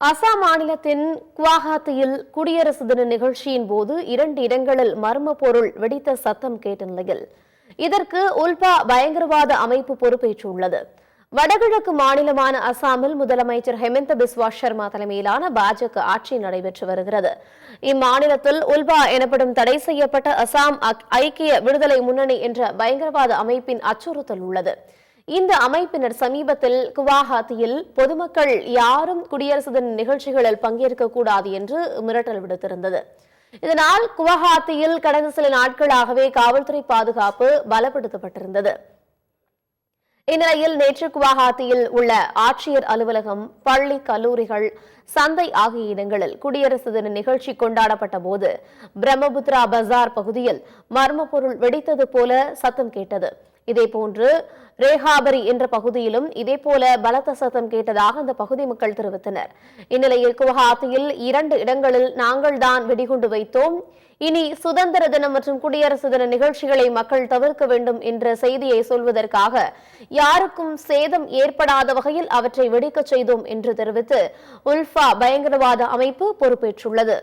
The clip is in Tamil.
அசாம் மாநிலத்தின் குவாஹாத்தியில் குடியரசு தின நிகழ்ச்சியின் போது 2 இடங்களில் மர்ம பொருள் வெடித்த சத்தம் கேட்ட நிலையில் இதற்கு உல்பா பயங்கரவாத அமைப்பு பொறுப்பேற்றுள்ளது. வடகிழக்கு மாநிலமான அசாமில் முதலமைச்சர் ஹெமந்த பிஸ்வா சர்மா தலைமையிலான பாஜக ஆட்சி நடைபெற்று வருகிறது. இம்மாநிலத்தில் உல்பா எனப்படும் தடை செய்யப்பட்ட அசாம் ஐக்கிய விடுதலை முன்னணி என்ற பயங்கரவாத அமைப்பின் அச்சுறுத்தல் உள்ளது. இந்த அமைப்பினர் சமீபத்தில் குவாஹாத்தியில் பொதுமக்கள் யாரும் குடியரசு தின நிகழ்ச்சிகளில் பங்கேற்கக்கூடாது என்று மிரட்டல் விடுத்திருந்தது. இதனால் குவாஹாத்தியில் கடந்த சில நாட்களாகவே காவல்துறை பாதுகாப்பு பலப்படுத்தப்பட்டிருந்தது. இந்நிலையில் நேற்று குவாஹாத்தியில் உள்ள ஆட்சியர் அலுவலகம், பள்ளி, கல்லூரிகள், சந்தை ஆகிய இடங்களில் குடியரசு தின நிகழ்ச்சி கொண்டாடப்பட்ட போது பிரம்மபுத்திரா பஜார் பகுதியில் மர்ம பொருள் வெடித்தது போல சத்தம் கேட்டது. இதேபோன்று ரேஹாபரி என்ற பகுதியிலும் இதேபோல பலத்த சத்தம் கேட்டதாக அந்த பகுதி மக்கள் தெரிவித்தனர். இந்நிலையில் குவஹாத்தியில் 2 இடங்களில் நாங்கள் தான் வெடிகுண்டு வைத்தோம், இனி சுதந்திர தினம் மற்றும் குடியரசு தின நிகழ்ச்சிகளை மக்கள் தவிர்க்க வேண்டும் என்ற செய்தியை சொல்வதற்காக யாருக்கும் சேதம் ஏற்படாத வகையில் அவற்றை வெடிக்கச் செய்தோம் என்று தெரிவித்து உல்ஃபா பயங்கரவாத அமைப்பு பொறுப்பேற்றுள்ளது.